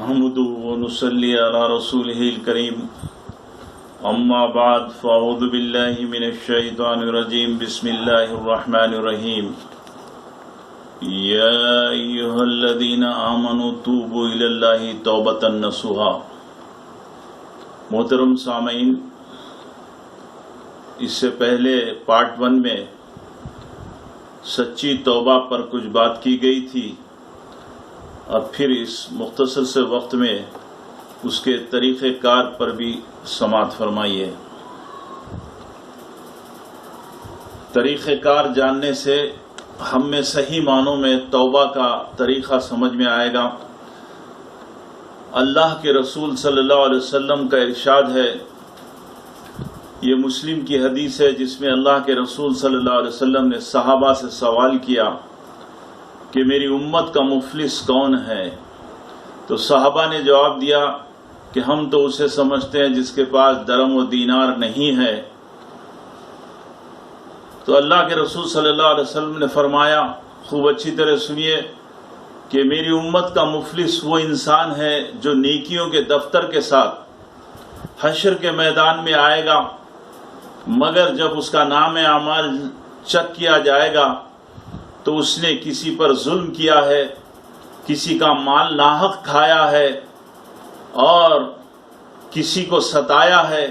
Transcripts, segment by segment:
نحمده ونصلي على رسوله الكريم اما بعد فاعوذ بالله من الشيطان الرجيم بسم الله الرحمن الرحيم يا ايها الذين آمنوا توبوا الى الله توبة نصوحا۔ محترم سامعین، اس سے پہلے پارٹ 1 میں سچی توبہ پر کچھ بات کی گئی تھی، اور پھر اس مختصر سے وقت میں اس کے طریقہ کار پر بھی سماعت فرمائیے۔ طریقہ کار جاننے سے ہم میں صحیح معنوں میں توبہ کا طریقہ سمجھ میں آئے گا۔ اللہ کے رسول صلی اللہ علیہ وسلم کا ارشاد ہے، یہ مسلم کی حدیث ہے جس میں اللہ کے رسول صلی اللہ علیہ وسلم نے صحابہ سے سوال کیا کہ میری امت کا مفلس کون ہے؟ تو صحابہ نے جواب دیا کہ ہم تو اسے سمجھتے ہیں جس کے پاس درم و دینار نہیں ہے۔ تو اللہ کے رسول صلی اللہ علیہ وسلم نے فرمایا، خوب اچھی طرح سنیے، کہ میری امت کا مفلس وہ انسان ہے جو نیکیوں کے دفتر کے ساتھ حشر کے میدان میں آئے گا، مگر جب اس کا نام اعمال چیک کیا جائے گا تو اس نے کسی پر ظلم کیا ہے، کسی کا مال ناحق کھایا ہے، اور کسی کو ستایا ہے،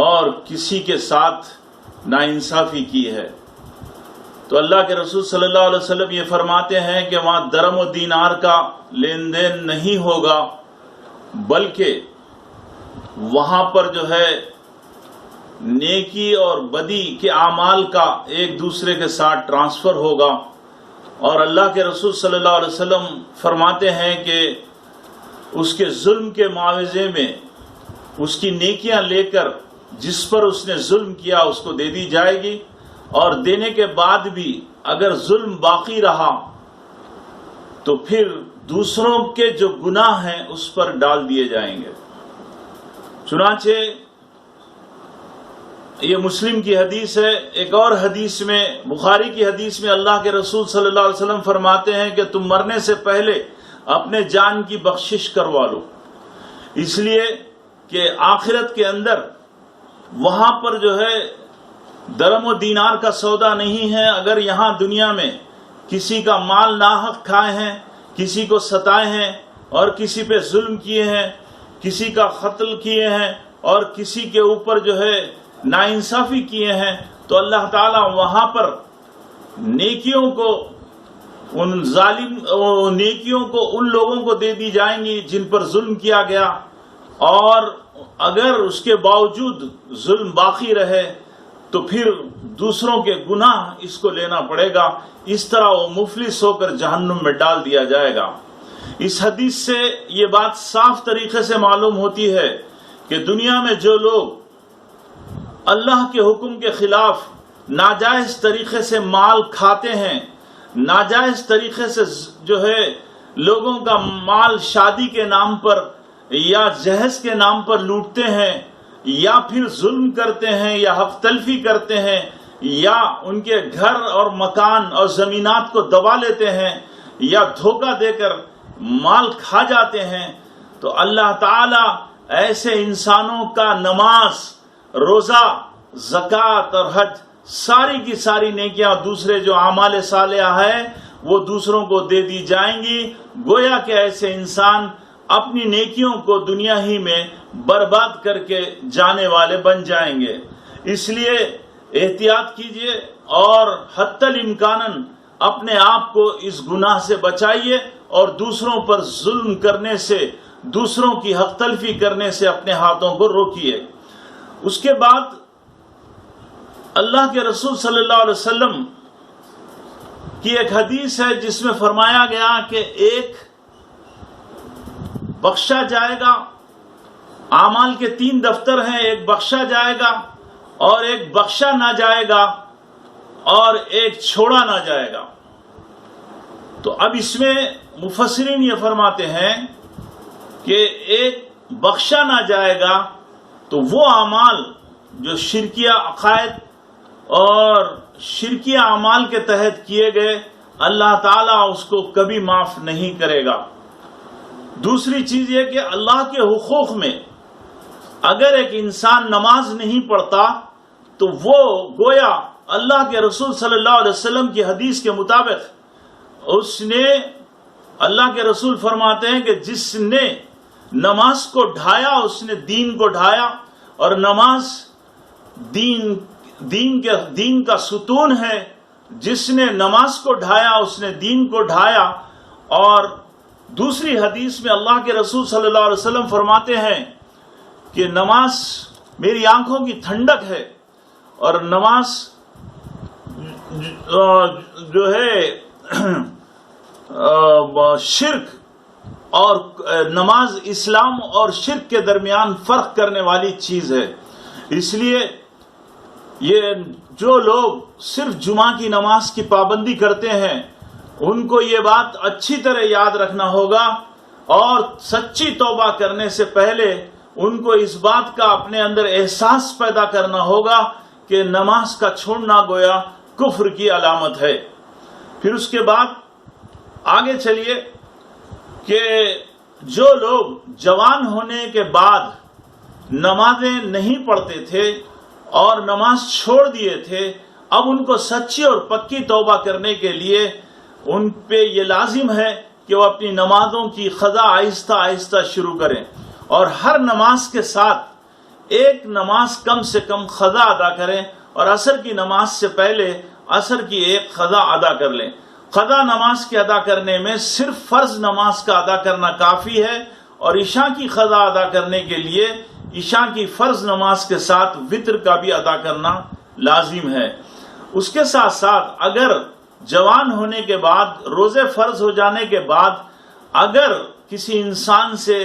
اور کسی کے ساتھ ناانصافی کی ہے۔ تو اللہ کے رسول صلی اللہ علیہ وسلم یہ فرماتے ہیں کہ وہاں درم و دینار کا لین دین نہیں ہوگا، بلکہ وہاں پر جو ہے نیکی اور بدی کے اعمال کا ایک دوسرے کے ساتھ ٹرانسفر ہوگا۔ اور اللہ کے رسول صلی اللہ علیہ وسلم فرماتے ہیں کہ اس کے ظلم کے معاوضے میں اس کی نیکیاں لے کر جس پر اس نے ظلم کیا اس کو دے دی جائے گی، اور دینے کے بعد بھی اگر ظلم باقی رہا تو پھر دوسروں کے جو گناہ ہیں اس پر ڈال دیے جائیں گے۔ چنانچہ یہ مسلم کی حدیث ہے۔ ایک اور حدیث میں، بخاری کی حدیث میں، اللہ کے رسول صلی اللہ علیہ وسلم فرماتے ہیں کہ تم مرنے سے پہلے اپنے جان کی بخشش کروا لو، اس لیے کہ آخرت کے اندر وہاں پر جو ہے درم و دینار کا سودا نہیں ہے۔ اگر یہاں دنیا میں کسی کا مال ناحق کھائے ہیں، کسی کو ستائے ہیں، اور کسی پہ ظلم کیے ہیں، کسی کا قتل کیے ہیں، اور کسی کے اوپر جو ہے ناانصافی کیے ہیں، تو اللہ تعالیٰ وہاں پر نیکیوں کو ان لوگوں کو دے دی جائیں گی جن پر ظلم کیا گیا، اور اگر اس کے باوجود ظلم باقی رہے تو پھر دوسروں کے گناہ اس کو لینا پڑے گا۔ اس طرح وہ مفلس ہو کر جہنم میں ڈال دیا جائے گا۔ اس حدیث سے یہ بات صاف طریقے سے معلوم ہوتی ہے کہ دنیا میں جو لوگ اللہ کے حکم کے خلاف ناجائز طریقے سے مال کھاتے ہیں، ناجائز طریقے سے جو ہے لوگوں کا مال شادی کے نام پر یا جہیز کے نام پر لوٹتے ہیں، یا پھر ظلم کرتے ہیں، یا حق تلفی کرتے ہیں، یا ان کے گھر اور مکان اور زمینات کو دبا لیتے ہیں، یا دھوکہ دے کر مال کھا جاتے ہیں، تو اللہ تعالی ایسے انسانوں کا نماز، روزہ، زکوٰۃ اور حج، ساری کی ساری نیکیاں، دوسرے جو اعمال صالحہ ہے وہ دوسروں کو دے دی جائیں گی، گویا کہ ایسے انسان اپنی نیکیوں کو دنیا ہی میں برباد کر کے جانے والے بن جائیں گے۔ اس لیے احتیاط کیجیے اور حتی الامکان اپنے آپ کو اس گناہ سے بچائیے، اور دوسروں پر ظلم کرنے سے، دوسروں کی حق تلفی کرنے سے اپنے ہاتھوں کو روکیے۔ اس کے بعد اللہ کے رسول صلی اللہ علیہ وسلم کی ایک حدیث ہے جس میں فرمایا گیا کہ ایک بخشا جائے گا، اعمال کے 3 دفتر ہیں، ایک بخشا جائے گا، اور ایک بخشا نہ جائے گا، اور ایک چھوڑا نہ جائے گا۔ تو اب اس میں مفسرین یہ فرماتے ہیں کہ ایک بخشا نہ جائے گا تو وہ اعمال جو شرکیہ عقائد اور شرکیہ اعمال کے تحت کیے گئے، اللہ تعالیٰ اس کو کبھی معاف نہیں کرے گا۔ دوسری چیز یہ کہ اللہ کے حقوق میں اگر ایک انسان نماز نہیں پڑھتا تو وہ گویا اللہ کے رسول صلی اللہ علیہ وسلم کی حدیث کے مطابق اس نے، اللہ کے رسول فرماتے ہیں کہ جس نے نماز کو ڈھایا اس نے دین کو ڈھایا، اور نماز دین کا ستون ہے، جس نے نماز کو ڈھایا اس نے دین کو ڈھایا۔ اور دوسری حدیث میں اللہ کے رسول صلی اللہ علیہ وسلم فرماتے ہیں کہ نماز میری آنکھوں کی ٹھنڈک ہے، اور نماز جو ہے شرک اور نماز اسلام اور شرک کے درمیان فرق کرنے والی چیز ہے۔ اس لیے یہ جو لوگ صرف جمعہ کی نماز کی پابندی کرتے ہیں ان کو یہ بات اچھی طرح یاد رکھنا ہوگا، اور سچی توبہ کرنے سے پہلے ان کو اس بات کا اپنے اندر احساس پیدا کرنا ہوگا کہ نماز کا چھوڑنا گویا کفر کی علامت ہے۔ پھر اس کے بعد آگے چلیے کہ جو لوگ جوان ہونے کے بعد نمازیں نہیں پڑھتے تھے اور نماز چھوڑ دیے تھے، اب ان کو سچی اور پکی توبہ کرنے کے لیے ان پہ یہ لازم ہے کہ وہ اپنی نمازوں کی قضا آہستہ آہستہ شروع کریں، اور ہر نماز کے ساتھ ایک نماز کم سے کم قضا ادا کریں، اور عصر کی نماز سے پہلے عصر کی ایک قضا ادا کر لیں۔ قضا نماز کے ادا کرنے میں صرف فرض نماز کا ادا کرنا کافی ہے، اور عشاء کی قضا ادا کرنے کے لیے عشاء کی فرض نماز کے ساتھ وتر کا بھی ادا کرنا لازم ہے۔ اس کے ساتھ ساتھ اگر جوان ہونے کے بعد، روزے فرض ہو جانے کے بعد اگر کسی انسان سے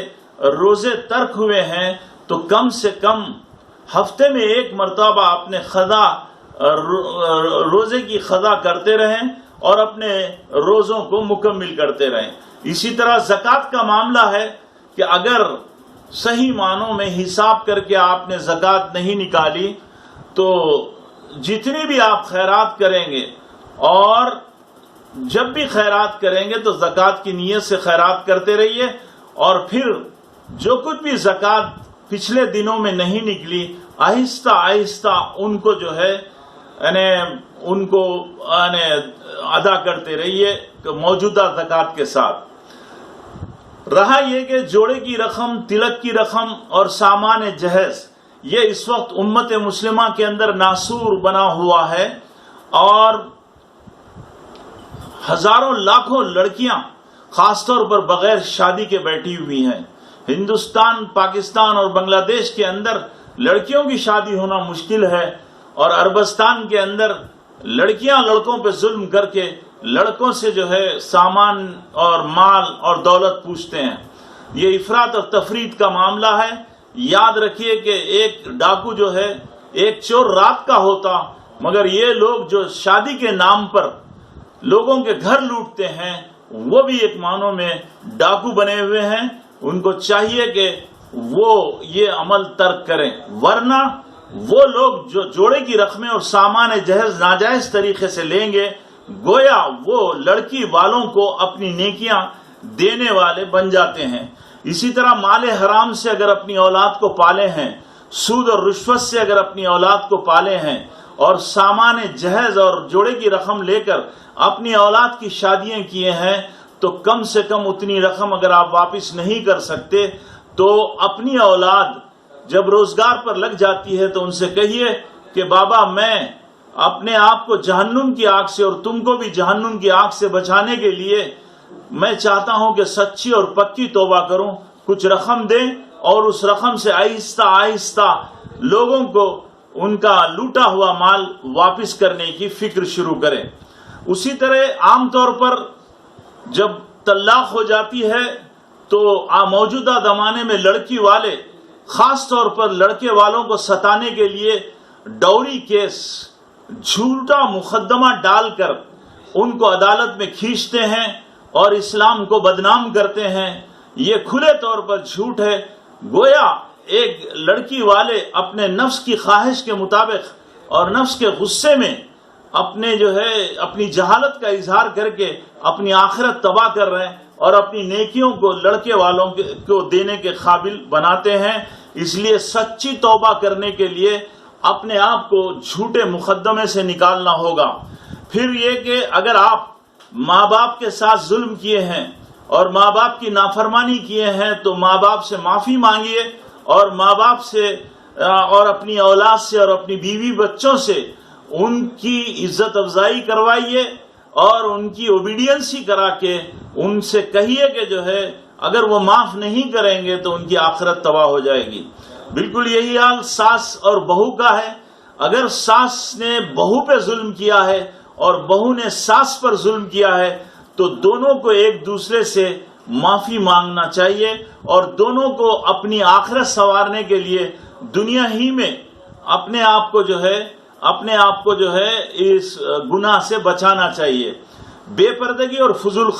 روزے ترک ہوئے ہیں تو کم سے کم ہفتے میں ایک مرتبہ اپنے روزے کی قضا کرتے رہیں اور اپنے روزوں کو مکمل کرتے رہیں۔ اسی طرح زکوٰۃ کا معاملہ ہے کہ اگر صحیح معنوں میں حساب کر کے آپ نے زکوٰۃ نہیں نکالی تو جتنی بھی آپ خیرات کریں گے، اور جب بھی خیرات کریں گے تو زکوٰۃ کی نیت سے خیرات کرتے رہیے، اور پھر جو کچھ بھی زکوٰۃ پچھلے دنوں میں نہیں نکلی آہستہ آہستہ ان کو جو ہے ان کو ادا کرتے رہیے موجودہ زکوٰۃ کے ساتھ۔ رہا یہ کہ جوڑے کی رقم، تلک کی رقم اور سامان جہیز، یہ اس وقت امت مسلمہ کے اندر ناسور بنا ہوا ہے، اور ہزاروں لاکھوں لڑکیاں خاص طور پر بغیر شادی کے بیٹھی ہوئی ہیں۔ ہندوستان، پاکستان اور بنگلہ دیش کے اندر لڑکیوں کی شادی ہونا مشکل ہے، اور عربستان کے اندر لڑکیاں لڑکوں پہ ظلم کر کے لڑکوں سے جو ہے سامان اور مال اور دولت پوچھتے ہیں۔ یہ افراط اور تفریط کا معاملہ ہے۔ یاد رکھیے کہ ایک ڈاکو جو ہے ایک چور رات کا ہوتا، مگر یہ لوگ جو شادی کے نام پر لوگوں کے گھر لوٹتے ہیں وہ بھی ایک معنوں میں ڈاکو بنے ہوئے ہیں۔ ان کو چاہیے کہ وہ یہ عمل ترک کریں، ورنہ وہ لوگ جو جوڑے کی رقمیں اور سامان جہیز ناجائز طریقے سے لیں گے، گویا وہ لڑکی والوں کو اپنی نیکیاں دینے والے بن جاتے ہیں۔ اسی طرح مال حرام سے اگر اپنی اولاد کو پالے ہیں، سود اور رشوت سے اگر اپنی اولاد کو پالے ہیں، اور سامان جہیز اور جوڑے کی رقم لے کر اپنی اولاد کی شادیاں کیے ہیں، تو کم سے کم اتنی رقم اگر آپ واپس نہیں کر سکتے تو اپنی اولاد جب روزگار پر لگ جاتی ہے تو ان سے کہیے کہ بابا میں اپنے آپ کو جہنم کی آگ سے اور تم کو بھی جہنم کی آگ سے بچانے کے لیے میں چاہتا ہوں کہ سچی اور پکی توبہ کروں، کچھ رقم دیں اور اس رقم سے آہستہ آہستہ لوگوں کو ان کا لوٹا ہوا مال واپس کرنے کی فکر شروع کریں۔ اسی طرح عام طور پر جب طلاق ہو جاتی ہے تو موجودہ زمانے میں لڑکی والے خاص طور پر لڑکے والوں کو ستانے کے لیے ڈوری کیس، جھوٹا مقدمہ ڈال کر ان کو عدالت میں کھینچتے ہیں اور اسلام کو بدنام کرتے ہیں۔ یہ کھلے طور پر جھوٹ ہے۔ گویا ایک لڑکی والے اپنے نفس کی خواہش کے مطابق اور نفس کے غصے میں اپنے جو ہے اپنی جہالت کا اظہار کر کے اپنی آخرت تباہ کر رہے ہیں اور اپنی نیکیوں کو لڑکے والوں کو دینے کے قابل بناتے ہیں. اس لیے سچی توبہ کرنے کے لیے اپنے آپ کو جھوٹے مقدمے سے نکالنا ہوگا. پھر یہ کہ اگر آپ ماں باپ کے ساتھ ظلم کیے ہیں اور ماں باپ کی نافرمانی کیے ہیں تو ماں باپ سے معافی مانگیے اور ماں باپ سے اور اپنی اولاد سے اور اپنی بیوی بچوں سے ان کی عزت افزائی کروائیے اور ان کی اوبیڈینسی کرا کے ان سے کہیے کہ جو ہے اگر وہ معاف نہیں کریں گے تو ان کی آخرت تباہ ہو جائے گی. بالکل یہی حال ساس اور بہو کا ہے. اگر ساس نے بہو پہ ظلم کیا ہے اور بہو نے ساس پر ظلم کیا ہے تو دونوں کو ایک دوسرے سے معافی مانگنا چاہیے اور دونوں کو اپنی آخرت سنوارنے کے لیے دنیا ہی میں اپنے آپ کو جو ہے اس گناہ سے بچانا چاہیے. بے پردگی اور فضول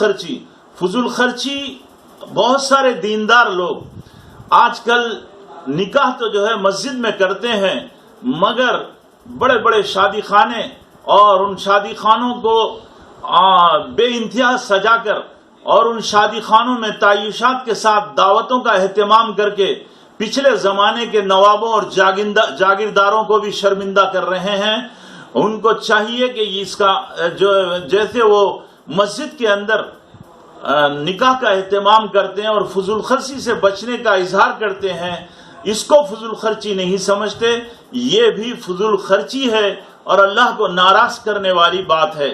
خرچی بہت سارے دیندار لوگ آج کل نکاح تو جو ہے مسجد میں کرتے ہیں مگر بڑے بڑے شادی خانے اور ان شادی خانوں کو بے انتہا سجا کر اور ان شادی خانوں میں تعیشات کے ساتھ دعوتوں کا اہتمام کر کے پچھلے زمانے کے نوابوں اور جاگیرداروں کو بھی شرمندہ کر رہے ہیں. ان کو چاہیے کہ اس کا جیسے وہ مسجد کے اندر نکاح کا اہتمام کرتے ہیں اور فضول خرچی سے بچنے کا اظہار کرتے ہیں، اس کو فضول خرچی نہیں سمجھتے. یہ بھی فضول خرچی ہے اور اللہ کو ناراض کرنے والی بات ہے.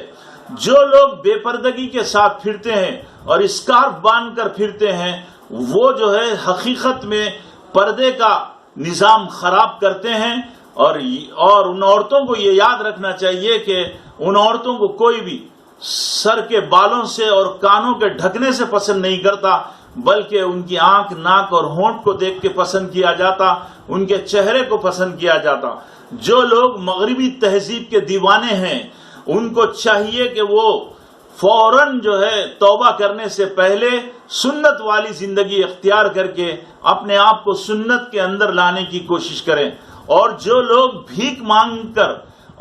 جو لوگ بے پردگی کے ساتھ پھرتے ہیں اور اسکارف باندھ کر پھرتے ہیں وہ جو ہے حقیقت میں پردے کا نظام خراب کرتے ہیں. اور ان عورتوں کو یہ یاد رکھنا چاہیے کہ ان عورتوں کو کوئی بھی سر کے بالوں سے اور کانوں کے ڈھکنے سے پسند نہیں کرتا بلکہ ان کی آنکھ، ناک اور ہونٹ کو دیکھ کے پسند کیا جاتا، ان کے چہرے کو پسند کیا جاتا. جو لوگ مغربی تہذیب کے دیوانے ہیں ان کو چاہیے کہ وہ فوراً جو ہے توبہ کرنے سے پہلے سنت والی زندگی اختیار کر کے اپنے آپ کو سنت کے اندر لانے کی کوشش کریں. اور جو لوگ بھیک مانگ کر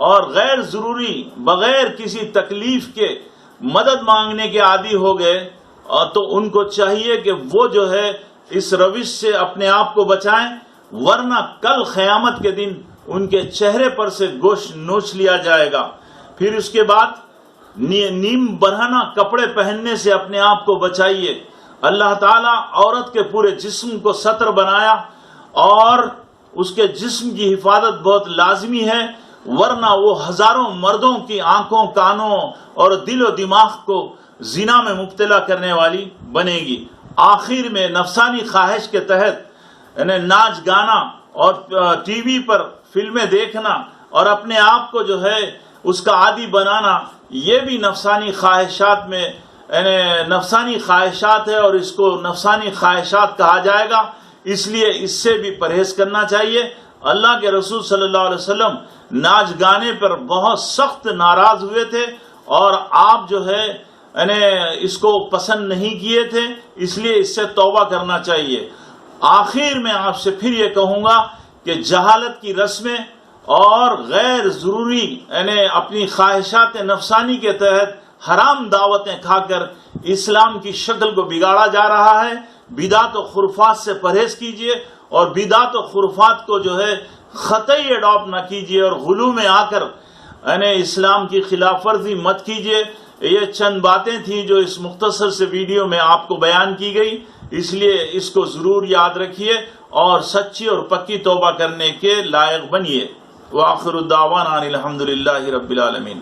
اور غیر ضروری بغیر کسی تکلیف کے مدد مانگنے کے عادی ہو گئے تو ان کو چاہیے کہ وہ جو ہے اس روش سے اپنے آپ کو بچائیں، ورنہ کل قیامت کے دن ان کے چہرے پر سے گوشت نوچ لیا جائے گا. پھر اس کے بعد نیم برہنہ کپڑے پہننے سے اپنے آپ کو بچائیے. اللہ تعالیٰ عورت کے پورے جسم کو ستر بنایا اور اس کے جسم کی حفاظت بہت لازمی ہے، ورنہ وہ ہزاروں مردوں کی آنکھوں، کانوں اور دل و دماغ کو زنا میں مبتلا کرنے والی بنے گی. آخر میں نفسانی خواہش کے تحت ناچ گانا اور ٹی وی پر فلمیں دیکھنا اور اپنے آپ کو جو ہے اس کا عادی بنانا، یہ بھی نفسانی خواہشات میں نفسانی خواہشات ہے اور اس کو نفسانی خواہشات کہا جائے گا. اس لیے اس سے بھی پرہیز کرنا چاہیے. اللہ کے رسول صلی اللہ علیہ وسلم ناچ گانے پر بہت سخت ناراض ہوئے تھے اور آپ جو ہے اس کو پسند نہیں کیے تھے، اس لیے اس سے توبہ کرنا چاہیے. آخر میں آپ سے پھر یہ کہوں گا کہ جہالت کی رسمیں اور غیر ضروری اپنی خواہشات نفسانی کے تحت حرام دعوتیں کھا کر اسلام کی شکل کو بگاڑا جا رہا ہے. بدعت و خرافات سے پرہیز کیجیے اور بدعت و خرافات کو جو ہے خطئی اڈاپٹ نہ کیجیے اور غلو میں آ کر اسلام کی خلاف ورزی مت کیجیے. یہ چند باتیں تھیں جو اس مختصر سے ویڈیو میں آپ کو بیان کی گئی، اس لیے اس کو ضرور یاد رکھیے اور سچی اور پکی توبہ کرنے کے لائق بنیے. وآخر الدعوانا الحمدللہ رب العالمین.